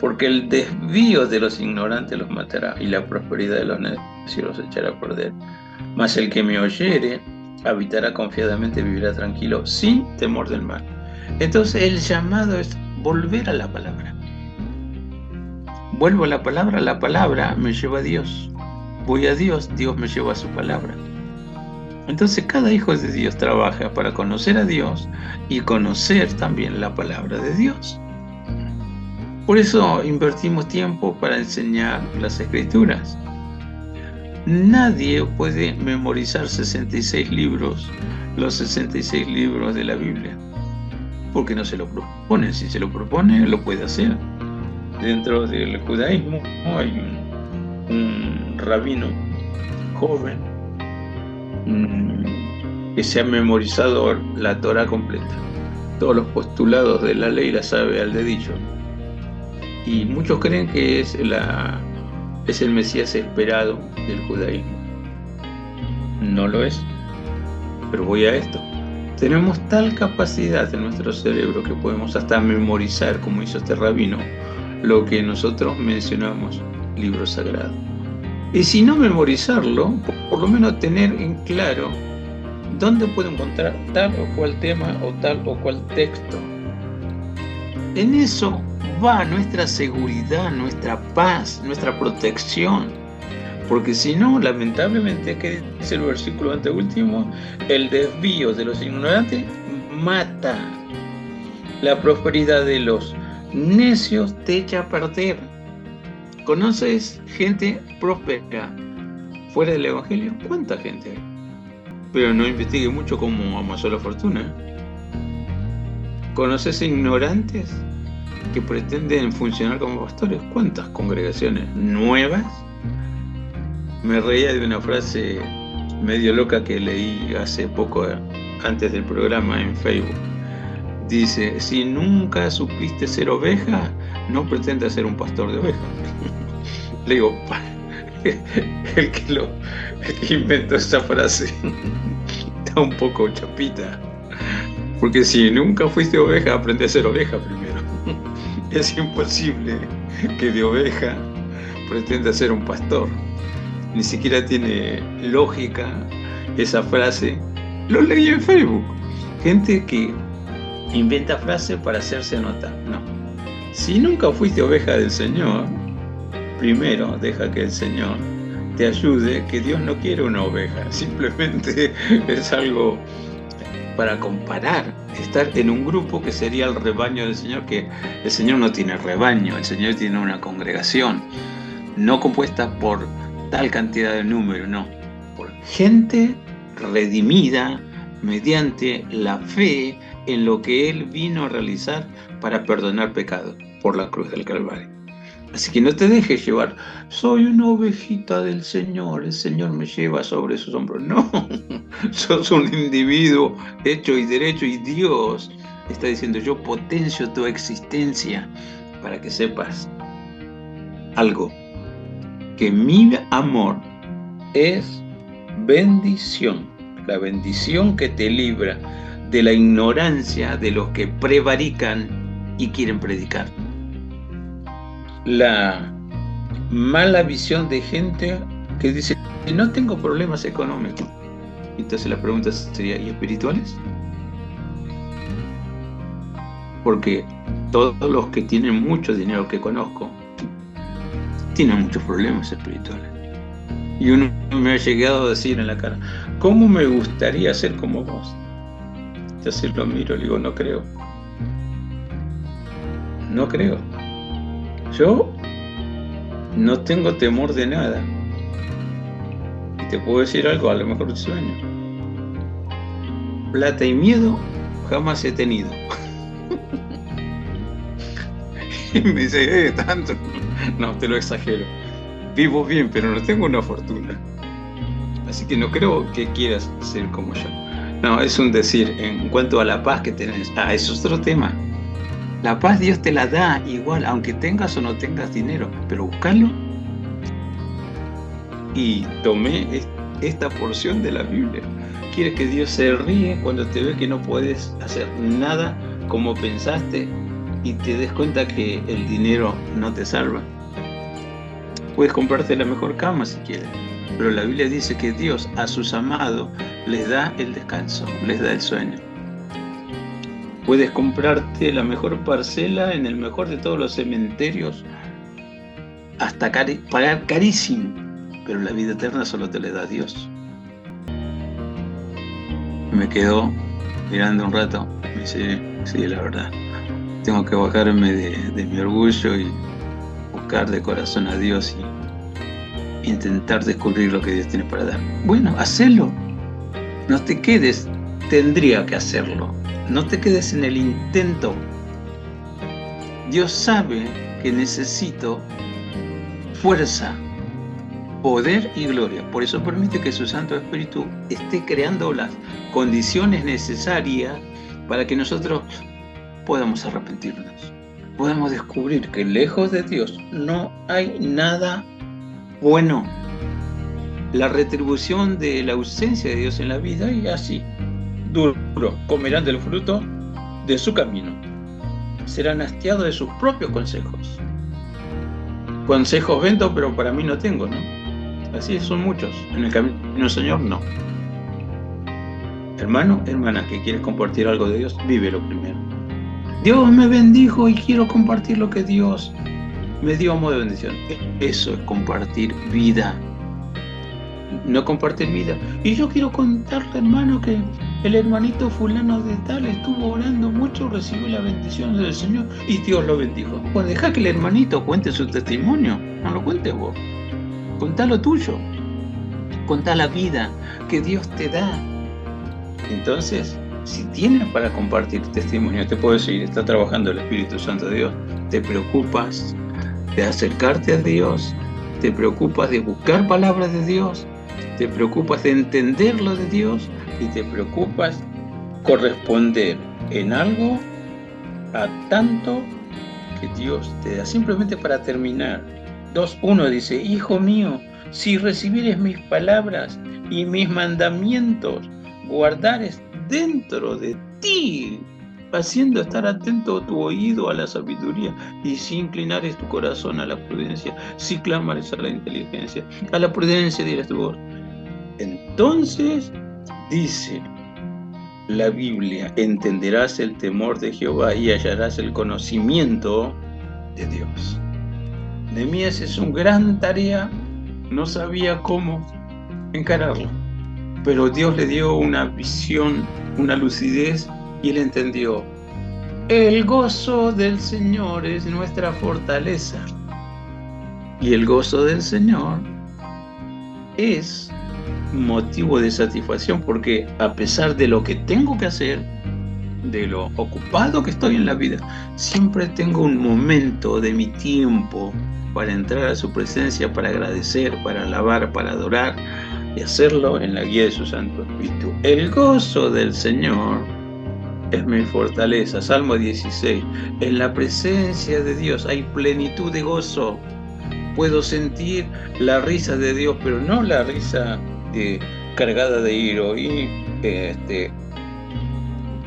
Speaker 4: porque el desvío de los ignorantes los matará y la prosperidad de los necios los echará a perder. Mas el que me oyere habitará confiadamente, vivirá tranquilo, sin temor del mal. Entonces el llamado es volver a la palabra. Vuelvo a la palabra me lleva a Dios. Voy a Dios, Dios me lleva a su palabra. Entonces cada hijo de Dios trabaja para conocer a Dios y conocer también la palabra de Dios. Por eso invertimos tiempo para enseñar las Escrituras. Nadie puede memorizar 66 libros, los 66 libros de la Biblia, porque no se lo propone. Si se lo propone, lo puede hacer. Dentro del judaísmo hay un rabino joven que se ha memorizado la Torá completa. Todos los postulados de la ley la sabe al dedillo. Y muchos creen que es el Mesías esperado del judaísmo. No lo es. Pero voy a esto. Tenemos tal capacidad en nuestro cerebro que podemos hasta memorizar, como hizo este rabino, lo que nosotros mencionamos, libro sagrado. Y si no memorizarlo, por lo menos tener en claro dónde puedo encontrar tal o cual tema o tal o cual texto. En eso va nuestra seguridad, nuestra paz, nuestra protección. Porque si no, lamentablemente, ¿qué dice el versículo anteúltimo? El desvío de los ignorantes mata. La prosperidad de los necios te echa a perder. ¿Conoces gente próspera fuera del Evangelio? ¿Cuánta gente hay? Pero no investigue mucho cómo amasó la fortuna. ¿Conoces ignorantes que pretenden funcionar como pastores? ¿Cuántas congregaciones nuevas? Me reía de una frase medio loca que leí hace poco, antes del programa, en Facebook. Dice: si nunca supiste ser oveja, no pretendas ser un pastor de ovejas. Le digo, el que inventó esa frase está un poco chapita. Porque si nunca fuiste oveja, aprende a ser oveja primero. Es imposible que de oveja pretenda ser un pastor. Ni siquiera tiene lógica esa frase. Lo leí en Facebook. Gente que inventa frases para hacerse notar. No. Si nunca fuiste oveja del Señor, primero deja que el Señor te ayude, que Dios no quiere una oveja. Simplemente es algo para comparar. Estar en un grupo que sería el rebaño del Señor, que el Señor no tiene rebaño, el Señor tiene una congregación, no compuesta por tal cantidad de número, no, por gente redimida mediante la fe en lo que Él vino a realizar para perdonar pecados por la cruz del Calvario. Así que no te dejes llevar, soy una ovejita del Señor, el Señor me lleva sobre sus hombros. No, sos un individuo hecho y derecho, y Dios está diciendo: yo potencio tu existencia para que sepas algo, que mi amor es bendición, la bendición que te libra de la ignorancia de los que prevarican y quieren predicar. La mala visión de gente que dice: no tengo problemas económicos. Entonces la pregunta sería: ¿y espirituales? Porque todos los que tienen mucho dinero que conozco tienen muchos problemas espirituales. Y uno me ha llegado a decir en la cara: ¿cómo me gustaría ser como vos? Entonces lo miro y le digo: no creo. No creo. Yo no tengo temor de nada. Y te puedo decir algo, a lo mejor te sueño. Plata y miedo jamás he tenido. Y me dice: tanto. No, te lo exagero. Vivo bien, pero no tengo una fortuna. Así que no creo que quieras ser como yo. No, es un decir. En cuanto a la paz que tenés, es otro tema. La paz Dios te la da igual, aunque tengas o no tengas dinero, pero búscalo. Y tomé esta porción de la Biblia. Quiere que Dios se ríe cuando te ve que no puedes hacer nada como pensaste y te des cuenta que el dinero no te salva. Puedes comprarte la mejor cama si quieres, pero la Biblia dice que Dios a sus amados les da el descanso, les da el sueño. Puedes comprarte la mejor parcela en el mejor de todos los cementerios, hasta pagar carísimo, pero la vida eterna solo te la da Dios. Me quedó mirando un rato, me dice: sí, la verdad, tengo que bajarme de mi orgullo y buscar de corazón a Dios y intentar descubrir lo que Dios tiene para dar. Bueno, hacelo, no te quedes, tendría que hacerlo. No te quedes en el intento. Dios sabe que necesito fuerza, poder y gloria. Por eso permite que su Santo Espíritu esté creando las condiciones necesarias para que nosotros podamos arrepentirnos. Podamos descubrir que lejos de Dios no hay nada bueno. La retribución de la ausencia de Dios en la vida es así. duros comerán del fruto de su camino. Serán hastiados de sus propios consejos. Consejos vendo, pero para mí no tengo, ¿no? Así son muchos. En el camino del Señor, no. Hermano, hermana, que quieres compartir algo de Dios, vívelo primero. Dios me bendijo y quiero compartir lo que Dios me dio a modo de bendición. Eso es compartir vida. No compartir vida. Y yo quiero contarle, hermano, que el hermanito fulano de tal estuvo orando mucho, recibió la bendición del Señor y Dios lo bendijo. Pues deja que el hermanito cuente su testimonio, no lo cuentes vos. Contá lo tuyo. Contá la vida que Dios te da. Entonces, si tienes para compartir testimonio, te puedo decir, está trabajando el Espíritu Santo de Dios, te preocupas de acercarte a Dios, te preocupas de buscar palabras de Dios, te preocupas de entender lo de Dios y te preocupas corresponder en algo a tanto que Dios te da. Simplemente para terminar, 2:1 dice, hijo mío, si recibieres mis palabras y mis mandamientos, guardares dentro de ti, haciendo estar atento tu oído a la sabiduría, y si inclinares tu corazón a la prudencia, si clamares a la inteligencia, a la prudencia dirás tu voz. Entonces, dice la Biblia, entenderás el temor de Jehová y hallarás el conocimiento de Dios. Nehemías es una gran tarea, no sabía cómo encararlo, pero Dios le dio una visión, una lucidez, y él entendió. El gozo del Señor es nuestra fortaleza. Y el gozo del Señor es motivo de satisfacción, porque a pesar de lo que tengo que hacer, de lo ocupado que estoy en la vida, siempre tengo un momento de mi tiempo para entrar a su presencia, para agradecer, para alabar, para adorar, y hacerlo en la guía de su Santo Espíritu. El gozo del Señor es mi fortaleza. Salmo 16. En la presencia de Dios hay plenitud de gozo. Puedo sentir la risa de Dios, pero no la risa cargada de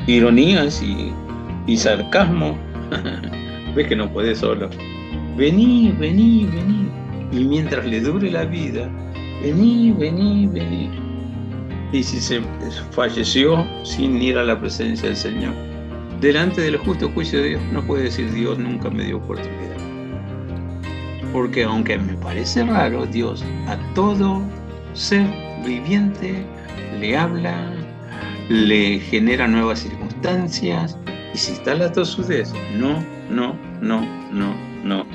Speaker 4: ironías y sarcasmo. Ves que no podés solo. Vení, vení, vení. Y mientras le dure la vida, vení, vení, vení. Y si se falleció sin ir a la presencia del Señor, delante del justo juicio de Dios, no puede decir Dios nunca me dio oportunidad. Porque aunque me parece raro, Dios a todo ser viviente le habla, le genera nuevas circunstancias, y si está la tosudez, no,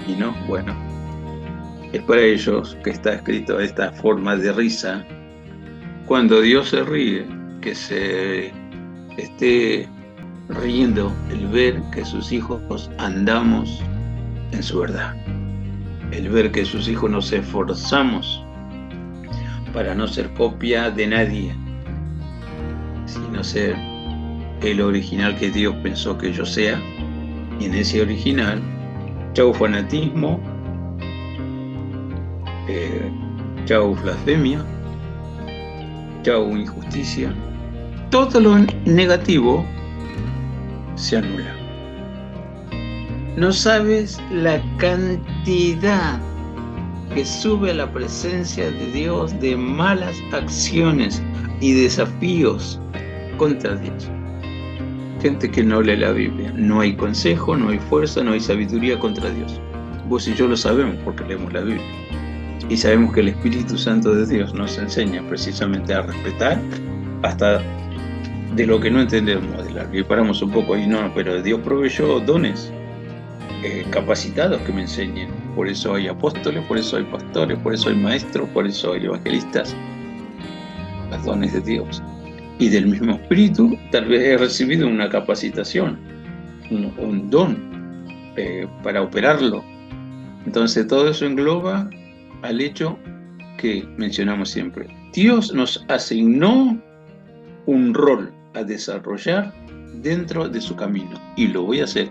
Speaker 4: y no, bueno. Es para ellos que está escrito esta forma de risa. Cuando Dios se ríe, que se esté riendo el ver que sus hijos andamos en su verdad. El ver que sus hijos nos esforzamos para no ser copia de nadie, sino ser el original que Dios pensó que yo sea. Y en ese original, chau fanatismo, chau blasfemia, chau injusticia. Todo lo negativo se anula. No sabes la cantidad que sube a la presencia de Dios de malas acciones y desafíos contra Dios. Gente que no lee la Biblia. No hay consejo, no hay fuerza, no hay sabiduría contra Dios. Vos y yo lo sabemos porque leemos la Biblia. Y sabemos que el Espíritu Santo de Dios nos enseña precisamente a respetar hasta de lo que no entendemos de la Biblia. Y paramos un poco ahí, no, pero Dios proveyó dones capacitados que me enseñen. Por eso hay apóstoles, por eso hay pastores, por eso hay maestros, por eso hay evangelistas. Los dones de Dios. Y del mismo Espíritu, tal vez he recibido una capacitación, un don para operarlo. Entonces todo eso engloba al hecho que mencionamos siempre. Dios nos asignó un rol a desarrollar dentro de su camino, y lo voy a hacer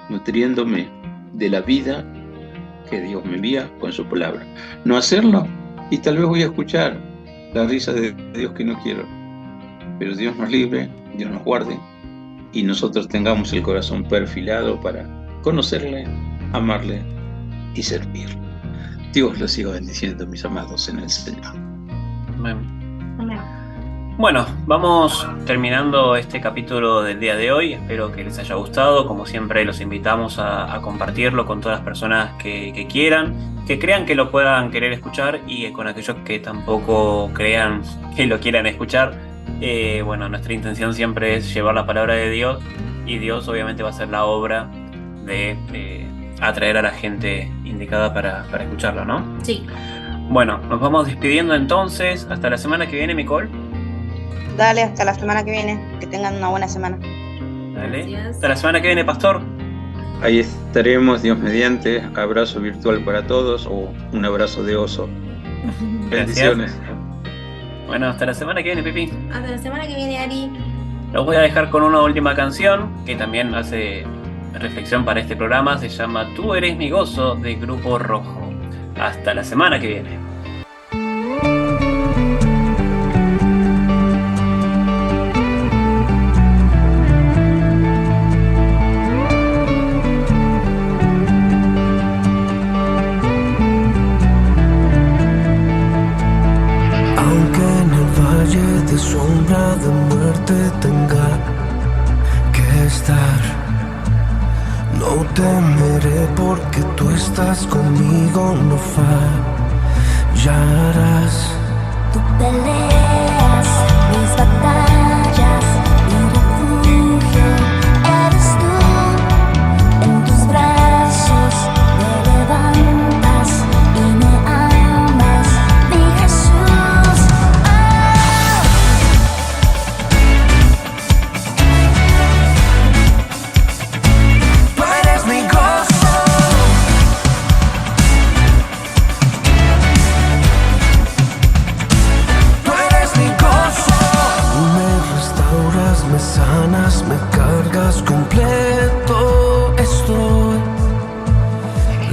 Speaker 4: nutriéndome de la vida que Dios me envía con su palabra. No hacerlo, y tal vez voy a escuchar la risa de Dios que no quiero. pero Dios nos libre, Dios nos guarde y nosotros tengamos el corazón perfilado para conocerle, amarle y servirle. Dios los siga bendiciendo, mis amados en el Señor.
Speaker 1: Amén.
Speaker 2: Amén.
Speaker 1: Bueno, vamos terminando este capítulo del día de hoy. Espero que les haya gustado. Como siempre, los invitamos a compartirlo con todas las personas que quieran, que crean que lo puedan querer escuchar y con aquellos que tampoco crean que lo quieran escuchar. Bueno, nuestra intención siempre es llevar la palabra de Dios y Dios obviamente va a hacer la obra de atraer a la gente indicada para escucharlo, ¿no?
Speaker 2: Sí.
Speaker 1: Bueno, nos vamos despidiendo entonces. Hasta la semana que viene, Nicole.
Speaker 3: Dale, hasta la semana que viene. Que tengan una buena semana.
Speaker 1: Dale.
Speaker 2: Gracias.
Speaker 1: Hasta la semana que viene, Pastor.
Speaker 4: Ahí estaremos, Dios mediante. Abrazo virtual para todos o un abrazo de oso. Bendiciones.
Speaker 1: Bueno, hasta la semana que viene, Pipi.
Speaker 2: Hasta la semana que viene, Ari.
Speaker 1: Los voy a dejar con una última canción que también hace reflexión para este programa. Se llama Tú eres mi gozo, de Grupo Rojo. Hasta la semana que viene.
Speaker 6: Aunque en el valle de sombra de muerte tenga que estar, no temeré porque tú estás conmigo, no fallarás.
Speaker 5: Tú peleas mis batallas, mi refugio eres tú. En tus brazos me levantas y me amas, mi Jesús.
Speaker 6: Tú eres mi gozo. Tú eres mi gozo. Tú me restauras, me sanas, me cargas completo. Estoy.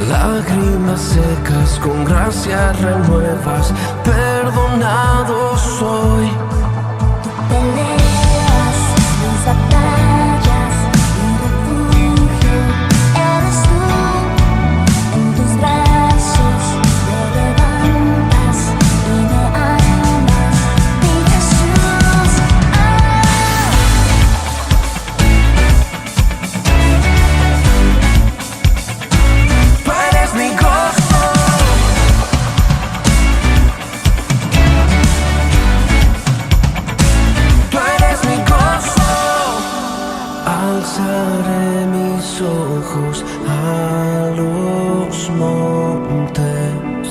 Speaker 6: Lágrimas secas con gracia renuevas. Perdonado soy.
Speaker 5: Peleas mis batallas, mi refugio eres tú. En tus brazos me levantas y me amas, mi Jesús.
Speaker 6: Tú eres mi gozo. Tú eres mi gozo. Alzaré mis ojos a los montes.